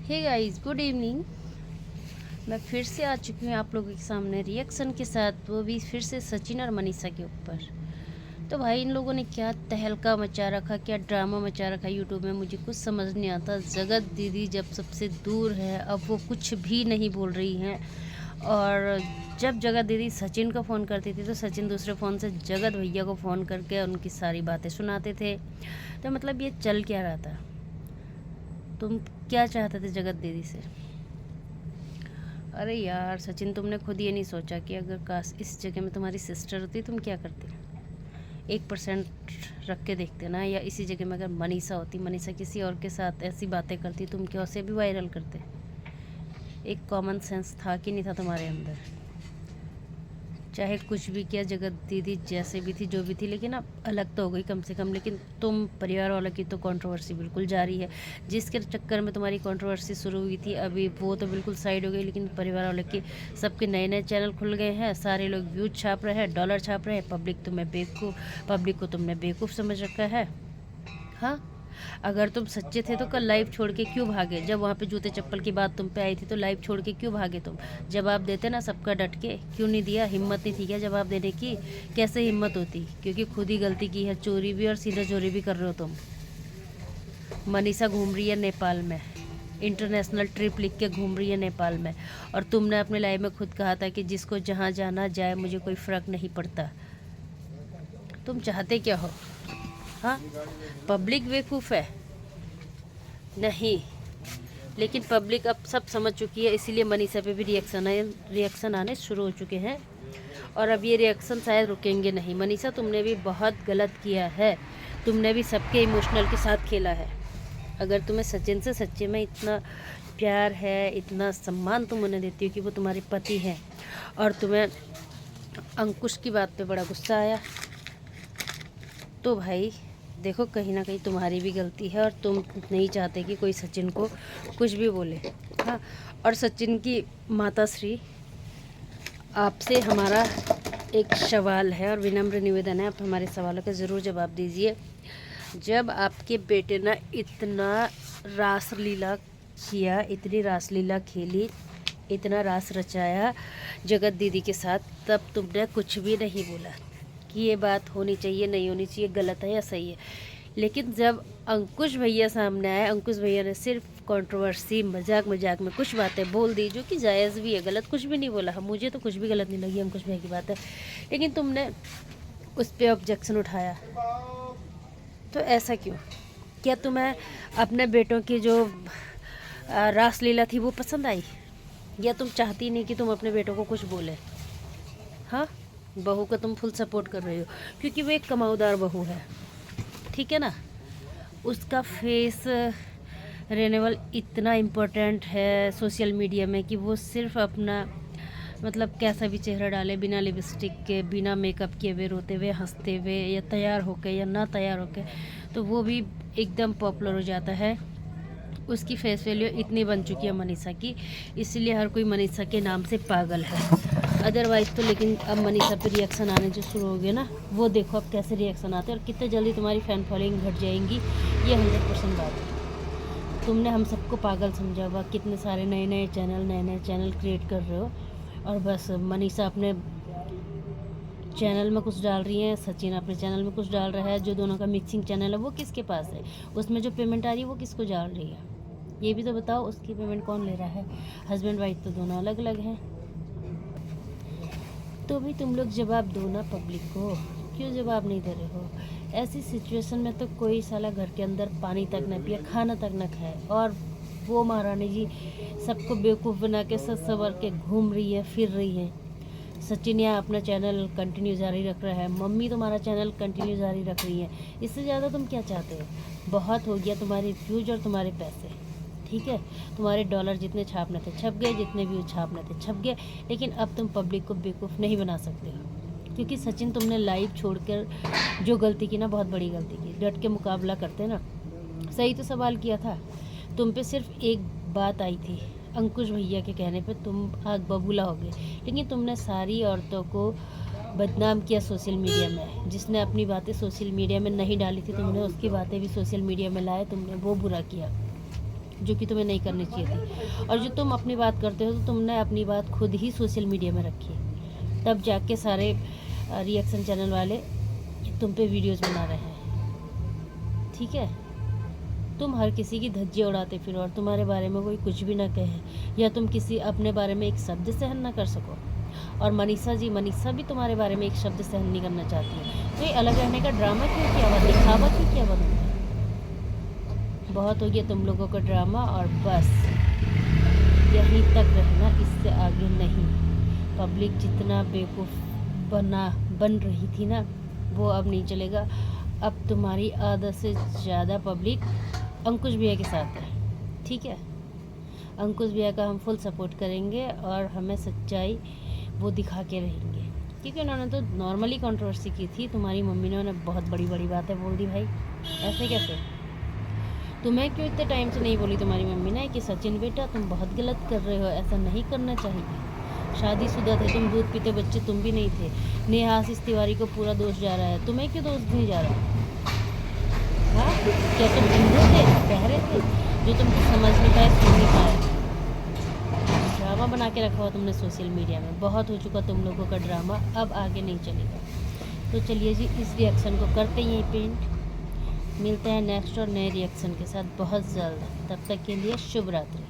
Hey guys, good evening. मैं फिर से आ चुकी हूँ आप लोगों के सामने रिएक्शन के साथ, वो भी फिर से सचिन और मनीषा के ऊपर। तो भाई इन लोगों ने क्या तहलका मचा रखा, क्या ड्रामा मचा रखा यूट्यूब में, मुझे कुछ समझ नहीं आता। जगत दीदी जब सबसे दूर है, अब वो कुछ भी नहीं बोल रही हैं। और जब जगत दीदी सचिन को फ़ोन करती थी तो सचिन दूसरे फ़ोन से जगत भैया को फ़ोन करके उनकी सारी बातें सुनाते थे। तो मतलब ये चल क्या रहा था? तुम क्या चाहते थे जगत दीदी से? अरे यार सचिन, तुमने खुद ये नहीं सोचा कि अगर काश इस जगह में तुम्हारी सिस्टर होती तुम क्या करते? 1% रख के देखते ना। या इसी जगह में अगर मनीषा होती, मनीषा किसी और के साथ ऐसी बातें करती, तुम क्या उसे भी वायरल करते? एक कॉमन सेंस था कि नहीं था तुम्हारे अंदर? चाहे कुछ भी किया, जगत दीदी जैसे भी थी जो भी थी, लेकिन अब अलग तो हो गई कम से कम। लेकिन तुम परिवार वालों की तो कंट्रोवर्सी बिल्कुल जारी है। जिसके चक्कर में तुम्हारी कंट्रोवर्सी शुरू हुई थी, अभी वो तो बिल्कुल साइड हो गई। लेकिन परिवार वालों के सबके नए नए चैनल खुल गए हैं, सारे लोग व्यूज छाप रहे हैं, डॉलर छाप रहे हैं। पब्लिक को तुमने बेवकूफ़ समझ रखा है। हाँ, अगर तुम सच्चे थे तो कल लाइव छोड़ के क्यों भागे? जब वहाँ पे जूते चप्पल की बात तुम पे आई थी तो लाइव छोड़ के क्यों भागे तुम? जवाब देते ना सबका डट के, क्यों नहीं दिया? हिम्मत नहीं थी क्या जवाब देने की? कैसे हिम्मत होती? क्योंकि खुद ही गलती की है, चोरी भी और सीधा चोरी भी कर रहे हो तुम। मनीषा घूम रही है नेपाल में, इंटरनेशनल ट्रिप लिख के घूम रही है नेपाल में। और तुमने अपने लाइफ में खुद कहा था कि जिसको जहाँ जाना जाए, मुझे कोई फ़र्क नहीं पड़ता। तुम चाहते क्या हो? हाँ, पब्लिक बेवकूफ़ है? नहीं, लेकिन पब्लिक अब सब समझ चुकी है, इसीलिए मनीषा पे भी रिएक्शन आने शुरू हो चुके हैं। और अब ये रिएक्शन शायद रुकेंगे नहीं। मनीषा, तुमने भी बहुत गलत किया है। तुमने भी सबके इमोशनल के साथ खेला है। अगर तुम्हें सचिन से सच्चे में इतना प्यार है, इतना सम्मान तुम उन्हें देती हो कि वो तुम्हारे पति हैं, और तुम्हें अंकुश की बात पे बड़ा गुस्सा आया, तो भाई देखो, कहीं ना कहीं तुम्हारी भी गलती है और तुम नहीं चाहते कि कोई सचिन को कुछ भी बोले। हाँ, और सचिन की माता श्री, आपसे हमारा एक सवाल है और विनम्र निवेदन है, आप हमारे सवालों का ज़रूर जवाब दीजिए। जब आपके बेटे ने इतना रासलीला किया, इतनी रासलीला खेली, इतना रास रचाया जगत दीदी के साथ, तब तुमने कुछ भी नहीं बोला कि ये बात होनी चाहिए, नहीं होनी चाहिए, गलत है या सही है। लेकिन जब अंकुश भैया सामने आए, अंकुश भैया ने सिर्फ कंट्रोवर्सी, मजाक मजाक में कुछ बातें बोल दी जो कि जायज़ भी है, गलत कुछ भी नहीं बोला। मुझे तो कुछ भी गलत नहीं लगी अंकुश भैया की बात है, लेकिन तुमने उस पर ऑब्जेक्शन उठाया। तो ऐसा क्यों? क्या तुम्हें अपने बेटों की जो रासलीला थी वो पसंद आई, या तुम चाहती नहीं कि तुम अपने बेटों को कुछ बोले? हाँ, बहू का तुम फुल सपोर्ट कर रहे हो क्योंकि वो एक कमाऊदार बहू है, ठीक है ना। उसका फेस रेनेबल इतना इम्पोर्टेंट है सोशल मीडिया में कि वो सिर्फ अपना मतलब कैसा भी चेहरा डाले, बिना लिपस्टिक के, बिना मेकअप किए हुए, रोते हुए, हंसते हुए, या तैयार होके या ना तैयार होके, तो वो भी एकदम पॉपुलर हो जाता है। उसकी फेस वैल्यू इतनी बन चुकी है मनीषा की, इसलिए हर कोई मनीषा के नाम से पागल है। अदरवाइज़ तो लेकिन अब मनीषा पे रिएक्शन आने जो शुरू हो गए ना, वो देखो अब कैसे रिएक्शन आते हैं और कितने जल्दी तुम्हारी फ़ैन फॉलोइंग घट जाएंगी, ये 100% बात है। तुमने हम सबको पागल समझा हुआ, कितने सारे नए नए चैनल क्रिएट कर रहे हो, और बस मनीषा अपने चैनल में कुछ डाल रही है, सचिन अपने चैनल में कुछ डाल रहा है। जो दोनों का मिक्सिंग चैनल है वो किसके पास है? उसमें जो पेमेंट आ रही है वो किसको जा रही है? ये भी तो बताओ, उसकी पेमेंट कौन ले रहा है? हस्बैंड वाइफ तो दोनों अलग अलग हैं। तो भी तुम लोग जवाब दो ना पब्लिक को, क्यों जवाब नहीं दे रहे हो? ऐसी सिचुएशन में तो कोई साला घर के अंदर पानी तक न पिए, खाना तक न खाए, और वो महारानी जी सबको बेवकूफ़ बना के सच सवर के घूम रही है, फिर रही है। सचिन यहाँ अपना चैनल कंटिन्यू जारी रख रहा है, मम्मी तुम्हारा चैनल कंटिन्यू जारी रख रही है। इससे ज़्यादा तुम क्या चाहते हो? बहुत हो गया तुम्हारे व्यूज और तुम्हारे पैसे, ठीक है। तुम्हारे डॉलर जितने छापने थे छप गए, जितने व्यूज छापने थे छप गए, लेकिन अब तुम पब्लिक को बेवकूफ़ नहीं बना सकते हो। क्योंकि सचिन, तुमने लाइव छोड़कर जो गलती की ना, बहुत बड़ी गलती की। डट के मुकाबला करते ना, सही तो सवाल किया था। तुम पे सिर्फ एक बात आई थी, अंकुश भैया के कहने पे तुम आग बबूला हो गए, लेकिन तुमने सारी औरतों को बदनाम किया सोशल मीडिया में। जिसने अपनी बातें सोशल मीडिया में नहीं डाली थी, तुमने उसकी बातें भी सोशल मीडिया में लाए, तुमने वो बुरा किया। जो कि तुम्हें नहीं करनी चाहिए थी। और जो तुम अपनी बात करते हो तो तुमने अपनी बात खुद ही सोशल मीडिया में रखी है, तब जाके सारे रिएक्शन चैनल वाले तुम पे वीडियोस बना रहे हैं। ठीक है, तुम हर किसी की धज्जियाँ उड़ाते फिरो और तुम्हारे बारे में कोई कुछ भी ना कहे, या तुम किसी अपने बारे में एक शब्द सहन ना कर सको। और मनीषा भी तुम्हारे बारे में एक शब्द सहन नहीं करना चाहती है। तो ये अलग रहने का ड्रामा क्यों किया हुआ, दिखावा क्यों किया हुआ तुमने? बहुत हो गया तुम लोगों का ड्रामा, और बस यहीं तक रहना, इससे आगे नहीं। पब्लिक जितना बेवकूफ़ बन रही थी ना, वो अब नहीं चलेगा। अब तुम्हारी आधा से ज़्यादा पब्लिक अंकुश भैया के साथ है। ठीक है, अंकुश भैया का हम फुल सपोर्ट करेंगे और हमें सच्चाई वो दिखा के रहेंगे, क्योंकि उन्होंने तो नॉर्मली कंट्रोवर्सी की थी। तुम्हारी मम्मी ने उन्हें बहुत बड़ी बड़ी बातें बोल दी भाई, ऐसे कैसे? तुम्हें क्यों इतने टाइम से नहीं बोली तुम्हारी मम्मी ने कि सचिन बेटा तुम बहुत गलत कर रहे हो, ऐसा नहीं करना चाहिए। शादीशुदा थे तुम, दूध पीते बच्चे तुम भी नहीं थे। नेहा आशीष तिवारी को पूरा दोष जा रहा है, तुम्हें क्यों दोष नहीं जा रहा? हाँ, क्या तुम अंधे थे, बहरे थे, जो तुमको समझ नहीं पाए, सुन नहीं पाए? ड्रामा बना के रखा हुआ तुमने सोशल मीडिया में। बहुत हो चुका तुम लोगों का ड्रामा, अब आगे नहीं चलेगा। तो चलिए जी, इस रिएक्शन को करते ही पेंट। मिलते हैं नेक्स्ट और नए रिएक्शन के साथ बहुत जल्द। तब तक के लिए शुभ रात्रि।